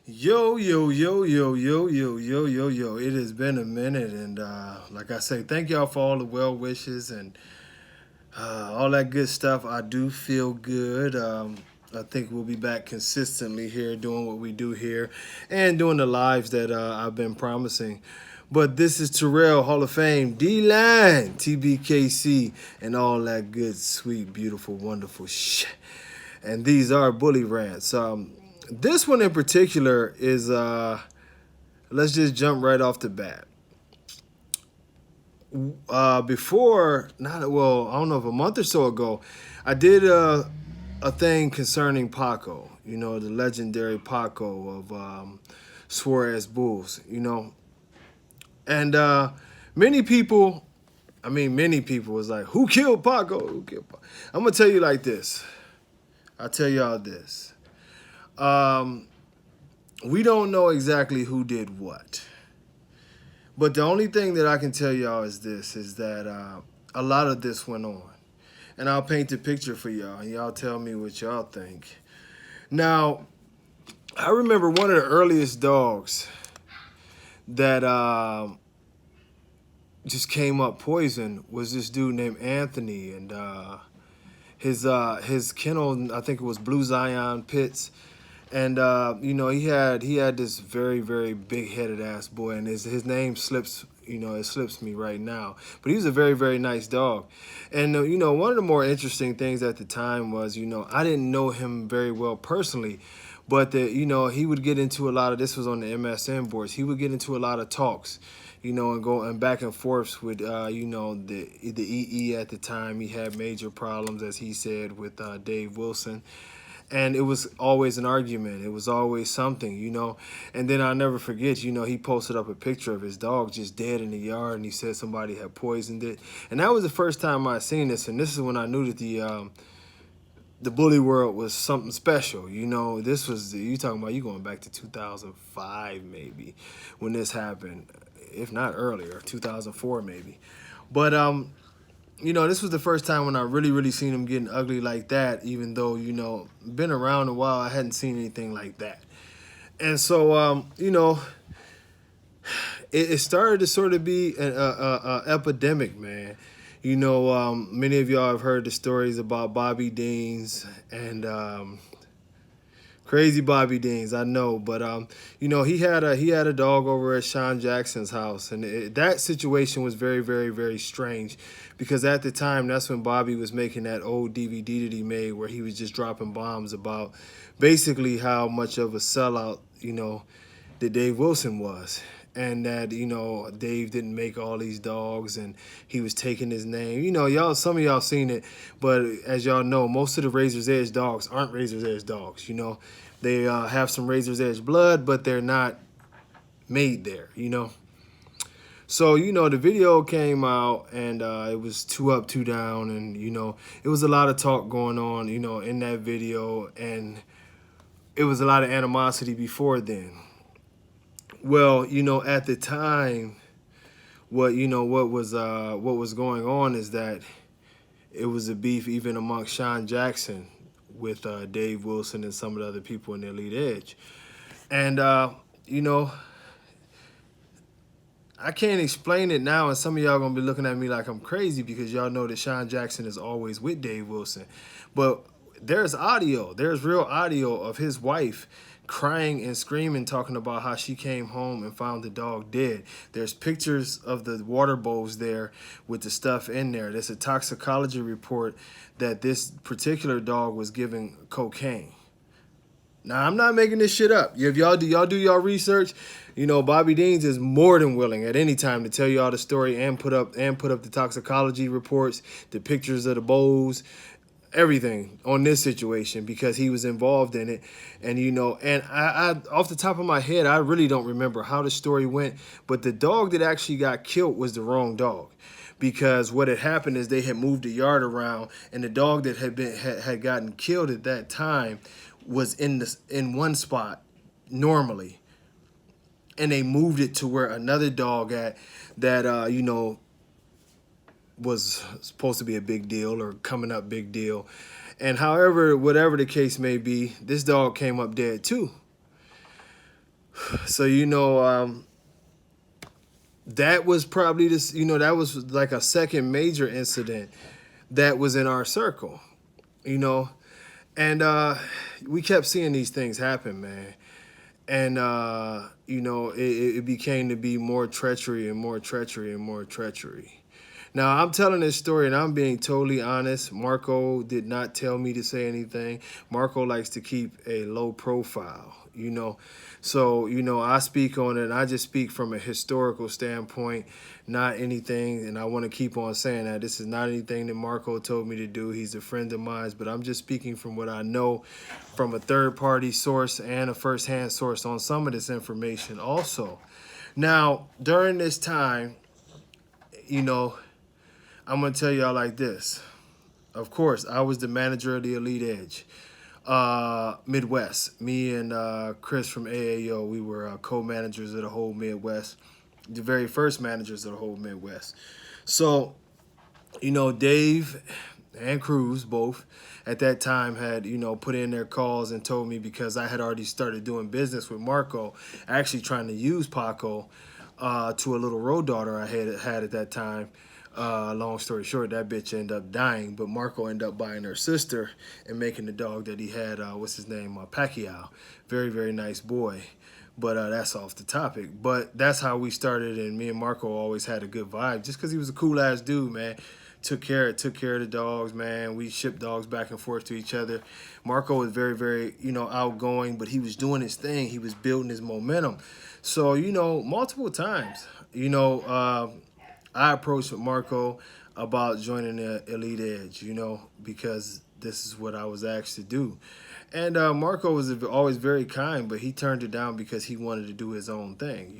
Yo, yo, yo, yo, yo, yo, yo, yo, yo. It has been a minute, and like I say, thank y'all for all the well wishes and all that good stuff. I do feel good. I think we'll be back consistently here doing what we do here and doing the lives that I've been promising. But this is Terrell, Hall of Fame, D-Line, Tbkc, and all that good, sweet, beautiful, wonderful shit. And these are bully rants. This one in particular is let's just jump right off the bat. Before, not well, I don't know if a month or so ago, I did a thing concerning Paco. You know, the legendary Paco of Suarez Bulls. You know, and many people, many people was like, "Who killed Paco? Who killed Paco?" I'm gonna tell you like this. I'll tell y'all this. Um, we don't know exactly who did what. But the only thing that I can tell y'all is this, is that a lot of this went on. And I'll paint the picture for y'all, and y'all tell me what y'all think. Now, I remember one of the earliest dogs that just came up poison was this dude named Anthony, and his kennel, I think it was Blue Zion Pits. And you know, he had this very, very big headed ass boy, and his name slips, you know, it slips me right now. But he was a very, very nice dog. And you know, one of the more interesting things at the time was, you know, I didn't know him very well personally, but you know, he would get into a lot of, this was on the MSN boards, he would get into a lot of talks, you know, and go and back and forth with you know, the EE at the time. He had major problems, as he said, with Dave Wilson. And it was always an argument. It was always something, you know. And then I'll never forget, you know, he posted up a picture of his dog just dead in the yard, and he said somebody had poisoned it. And that was the first time I seen this, and this is when I knew that the bully world was something special. You know, this was, you talking about, you going back to 2005 maybe when this happened, if not earlier, 2004 maybe. But you know, this was the first time when I really, really seen him getting ugly like that, even though, you know, been around a while, I hadn't seen anything like that. And so, you know, it started to sort of be an epidemic, man. You know, many of y'all have heard the stories about Bobby Deans and crazy Bobby Deans, I know, but you know, he had a dog over at Sean Jackson's house, and that situation was very, very, very strange, because at the time, that's when Bobby was making that old DVD that he made where he was just dropping bombs about basically how much of a sellout, you know, that Dave Wilson was. And that, you know, Dave didn't make all these dogs, and he was taking his name. You know, y'all, some of y'all seen it, but as y'all know, most of the Razor's Edge dogs aren't Razor's Edge dogs. You know, they have some Razor's Edge blood, but they're not made there. You know. So, you know, the video came out, and it was 2 Up, 2 Down, and, you know, it was a lot of talk going on, you know, in that video, and it was a lot of animosity before then. Well, you know, at the time, what was going on is that it was a beef even amongst Sean Jackson with Dave Wilson and some of the other people in the Elite Edge. And, you know, I can't explain it now, and some of y'all going to be looking at me like I'm crazy, because y'all know that Sean Jackson is always with Dave Wilson. But there's real audio of his wife crying and screaming, talking about how she came home and found the dog dead. There's pictures of the water bowls there with the stuff in there. There's a toxicology report that this particular dog was given cocaine. Now, I'm not making this shit up. If y'all do y'all research, you know, Bobby Deans is more than willing at any time to tell y'all the story and put up the toxicology reports, the pictures of the bowls, everything on this situation, because he was involved in it. And, you know, and I off the top of my head, I really don't remember how the story went, but the dog that actually got killed was the wrong dog, because what had happened is they had moved the yard around, and the dog that had gotten killed at that time was in one spot normally, and they moved it to where another dog that you know, was supposed to be a big deal or coming up big deal. And however, whatever the case may be, this dog came up dead too. So, that was probably this, that was like a second major incident that was in our circle, you know. And we kept seeing these things happen, man. And, it became to be more treachery and more treachery and more treachery. Now, I'm telling this story and I'm being totally honest. Marco did not tell me to say anything. Marco likes to keep a low profile, you know. So, I speak on it and I just speak from a historical standpoint, not anything. And I want to keep on saying that this is not anything that Marco told me to do. He's a friend of mine, but I'm just speaking from what I know from a third party source and a first-hand source on some of this information also. Now, during this time, I'm going to tell y'all like this. Of course, I was the manager of the Elite Edge. Midwest. Me and Chris from AAO, we were co-managers of the whole Midwest. The very first managers of the whole Midwest. So, Dave and Cruz both at that time had, put in their calls and told me, because I had already started doing business with Marco, actually trying to use Paco to a little road daughter I had at that time. Long story short, that bitch ended up dying, but Marco ended up buying her sister and making the dog that he had, what's his name, Pacquiao. Very, very nice boy. But that's off the topic. But that's how we started, and me and Marco always had a good vibe, just because he was a cool-ass dude, man. Took care of the dogs, man. We shipped dogs back and forth to each other. Marco was very, very, outgoing, but he was doing his thing. He was building his momentum. So, multiple times, I approached with Marco about joining the Elite Edge, because this is what I was asked to do. And Marco was always very kind, but he turned it down because he wanted to do his own thing,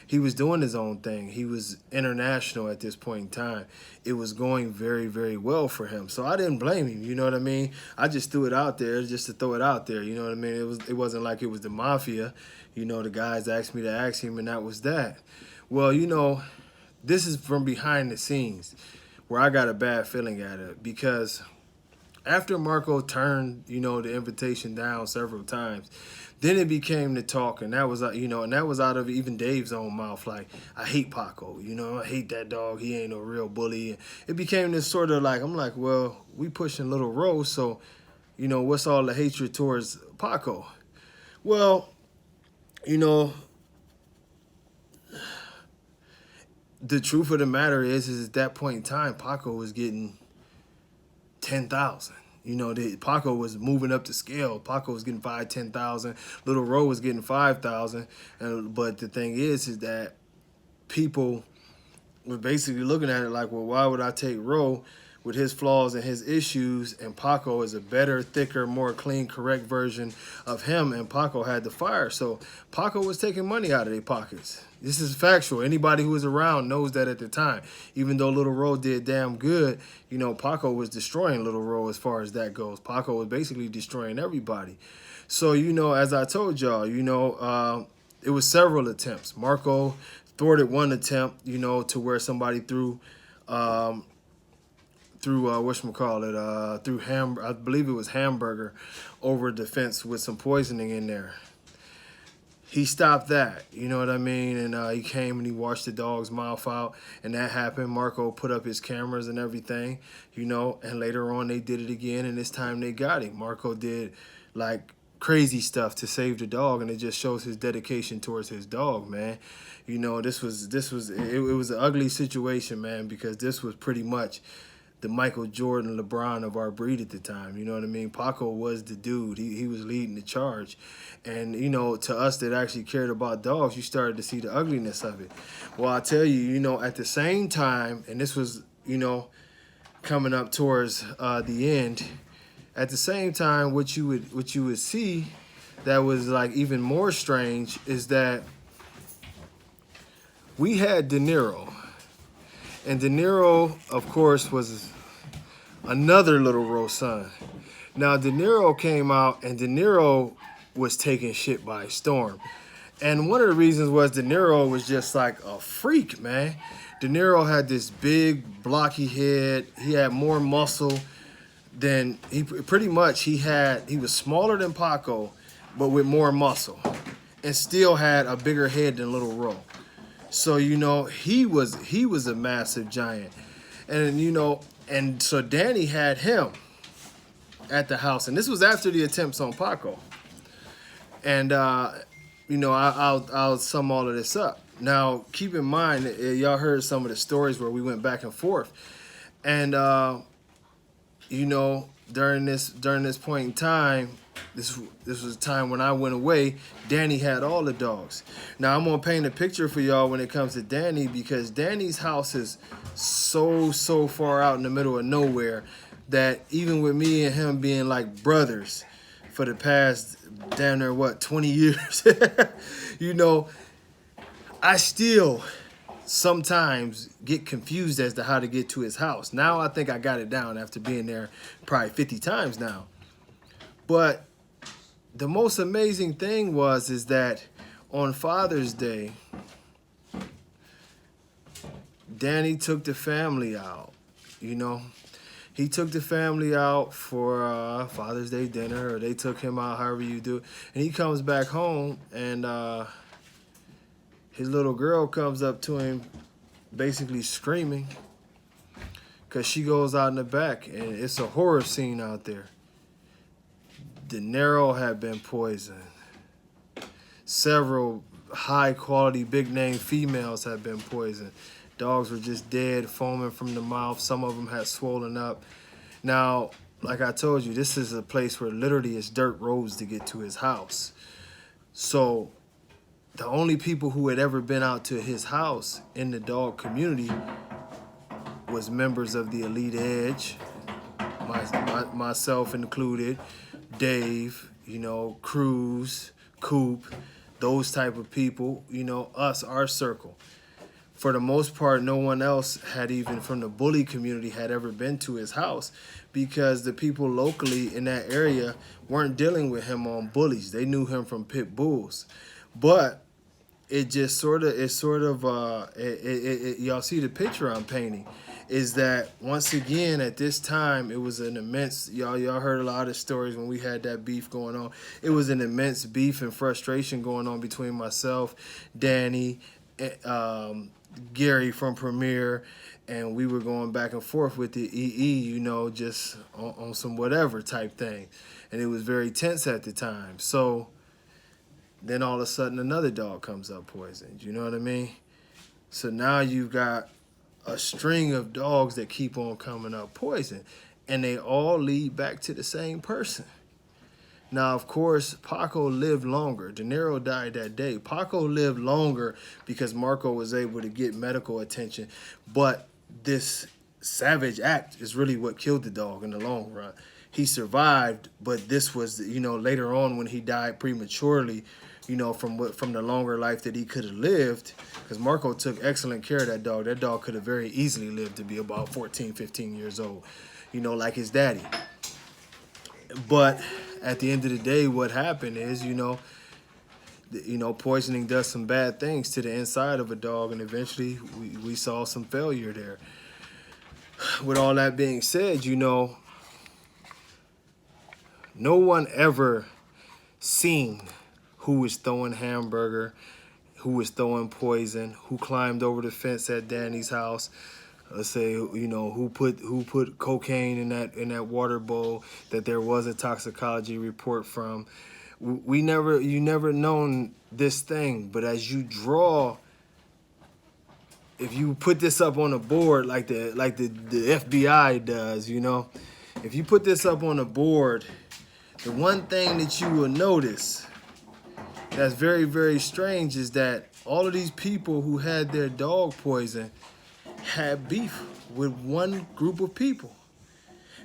He was doing his own thing. He was international at this point in time. It was going very, very well for him. So I didn't blame him, you know what I mean? I just threw it out there just to throw it out there, you know what I mean? It wasn't like it was the mafia. The guys asked me to ask him, and that was that. Well, this is from behind the scenes where I got a bad feeling at it, because after Marco turned, the invitation down several times, then it became the talk, and that was, and that was out of even Dave's own mouth. Like, I hate Paco, I hate that dog. He ain't no real bully. And it became this sort of like, I'm like, well, we pushing Little Rose, so, what's all the hatred towards Paco? Well, the truth of the matter is at that point in time, Paco was getting 10,000. Paco was moving up the scale. Paco was getting 10,000. Little Ro was getting 5,000. But the thing is that people were basically looking at it like, well, why would I take Ro with his flaws and his issues, and Paco is a better, thicker, more clean, correct version of him, and Paco had the fire. So Paco was taking money out of their pockets. This is factual. Anybody who was around knows that at the time. Even though Little Ro did damn good, Paco was destroying Little Ro as far as that goes. Paco was basically destroying everybody. So, as I told y'all, it was several attempts. Marco thwarted one attempt, to where somebody threw I believe it was hamburger over the fence with some poisoning in there. He stopped that, you know what I mean? And he came and he washed the dog's mouth out, and that happened. Marco put up his cameras and everything, and later on they did it again, and this time they got him. Marco did like crazy stuff to save the dog, and it just shows his dedication towards his dog, man. It was an ugly situation, man, because this was pretty much the Michael Jordan, LeBron of our breed at the time. You know what I mean? Paco was the dude. He was leading the charge. And, to us that actually cared about dogs, you started to see the ugliness of it. Well, I tell you, at the same time, and this was, coming up towards the end, at the same time, what you would see that was like even more strange is that we had De Niro. And De Niro, of course, was another Little Rose son. Now, De Niro came out, and De Niro was taking shit by storm. And one of the reasons was De Niro was just like a freak, man. De Niro had this big, blocky head. He had more muscle than he was smaller than Paco, but with more muscle. and still had a bigger head than Little Ro. So, you know, he was a massive giant. And, you know, and so Danny had him at the house. And this was after the attempts on Paco. And, you know, I'll sum all of this up. Now, keep in mind, y'all heard some of the stories where we went back and forth. And, you know, during this point in time, this was a time when I went away. Danny had all the dogs. Now I'm gonna paint a picture for y'all when it comes to Danny, because Danny's house is so far out in the middle of nowhere that even with me and him being like brothers for the past damn near 20 years, you know, I still sometimes get confused as to how to get to his house. Now I think I got it down after being there probably 50 times now. But the most amazing thing is that on Father's Day, Danny took the family out, you know. He took the family out for Father's Day dinner, or they took him out, however you do. And he comes back home, and his little girl comes up to him basically screaming because she goes out in the back, and it's a horror scene out there. The Niro had been poisoned. Several high-quality, big-name females had been poisoned. Dogs were just dead, foaming from the mouth. Some of them had swollen up. Now, like I told you, this is a place where literally it's dirt roads to get to his house. So the only people who had ever been out to his house in the dog community was members of the Elite Edge, myself included, Dave, you know, Cruz, Coop, those type of people, you know, us, our circle. For the most part, no one else had, even from the bully community, had ever been to his house, because the people locally in that area weren't dealing with him on bullies. They knew him from Pitbulls. But it just y'all see the picture I'm painting, is that once again at this time it was an immense, y'all heard a lot of stories when we had that beef going on. It was an immense beef and frustration going on between myself, Danny, Gary from Premier, and we were going back and forth with the EE, you know, just on some whatever type thing. And it was very tense at the time. So then all of a sudden another dog comes up poisoned, you know what I mean? So now you've got a string of dogs that keep on coming up poisoned, and they all lead back to the same person. Now, of course, Paco lived longer. De Niro died that day. Paco lived longer because Marco was able to get medical attention. But this savage act is really what killed the dog in the long run. He survived, but this was, you know, later on when he died prematurely, you know, from the longer life that he could have lived, because Marco took excellent care of that dog. That dog could have very easily lived to be about 14, 15 years old, you know, like his daddy. But at the end of the day, what happened is, you know, poisoning does some bad things to the inside of a dog, and eventually we saw some failure there. With all that being said, you know, no one ever seen who was throwing hamburger, who was throwing poison, who climbed over the fence at Danny's house. Let's say, you know, who put cocaine in that water bowl that there was a toxicology report from. You never known this thing, but as you draw, if you put this up on a board like the FBI does, you know, if you put this up on a board, the one thing that you will notice that's very, very strange is that all of these people who had their dog poison had beef with one group of people,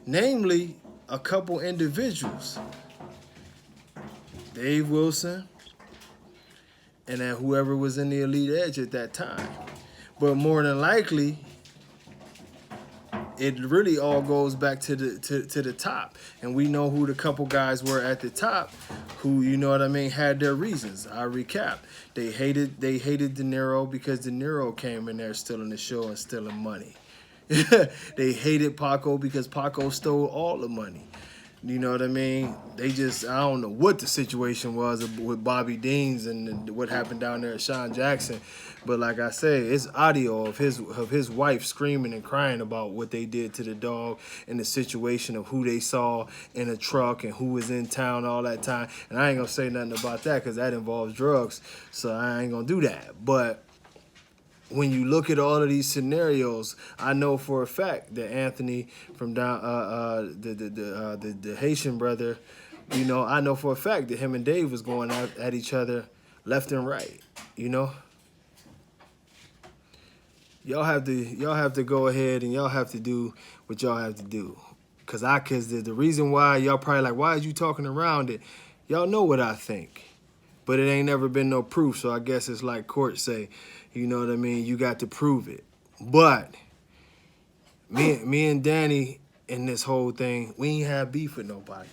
namely a couple individuals, Dave Wilson and then whoever was in the Elite Edge at that time. But more than likely, it really all goes back to the top, and we know who the couple guys were at the top, who, you know what I mean, had their reasons. I recap: they hated De Niro because De Niro came in there stealing the show and stealing money. They hated Paco because Paco stole all the money. You know what I mean? They just, I don't know what the situation was with Bobby Deans and what happened down there at Sean Jackson. But like I say, it's audio of his wife screaming and crying about what they did to the dog and the situation of who they saw in a truck and who was in town all that time. And I ain't gonna say nothing about that because that involves drugs. So I ain't gonna do that. But when you look at all of these scenarios, I know for a fact that Anthony from down the Haitian brother, you know, I know for a fact that him and Dave was going at each other left and right. You know, y'all have to go ahead and y'all have to do what y'all have to do, cause the reason why y'all probably like, why is you talking around it? Y'all know what I think. But it ain't never been no proof, so I guess it's like court say, you know what I mean? You got to prove it. But me and Danny in this whole thing, we ain't have beef with nobody.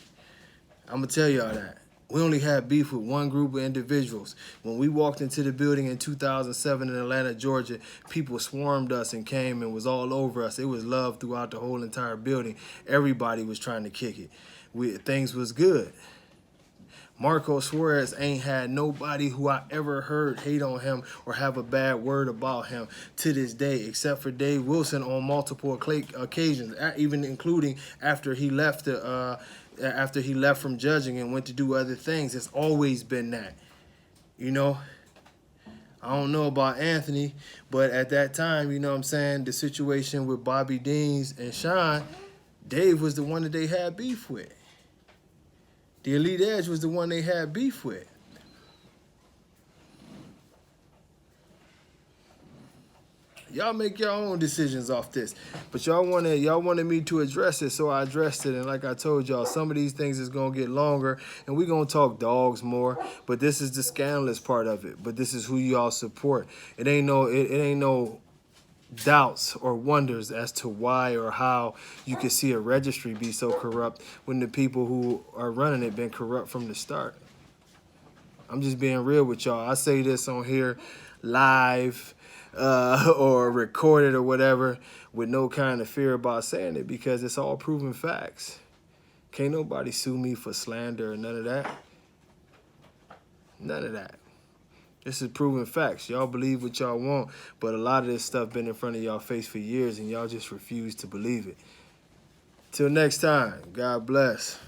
I'm gonna tell y'all that. We only had beef with one group of individuals. When we walked into the building in 2007 in Atlanta, Georgia, people swarmed us and came and was all over us. It was love throughout the whole entire building. Everybody was trying to kick it. Things was good. Marco Suarez ain't had nobody who I ever heard hate on him or have a bad word about him to this day, except for Dave Wilson on multiple occasions, even including after he left from judging and went to do other things. It's always been that, you know. I don't know about Anthony, but at that time, you know what I'm saying, the situation with Bobby Deans and Sean, Dave was the one that they had beef with. The Elite Edge was the one they had beef with. Y'all make your own decisions off this. But y'all wanted me to address it, so I addressed it. And like I told y'all, some of these things is gonna get longer and we're gonna talk dogs more. But this is the scandalous part of it. But this is who y'all support. It ain't no doubts or wonders as to why or how you could see a registry be so corrupt when the people who are running it been corrupt from the start. I'm just being real with y'all. I say this on here live or recorded or whatever with no kind of fear about saying it because it's all proven facts. Can't nobody sue me for slander or none of that. None of that. This is proven facts. Y'all believe what y'all want, but a lot of this stuff been in front of y'all face for years, and y'all just refuse to believe it. Till next time, God bless.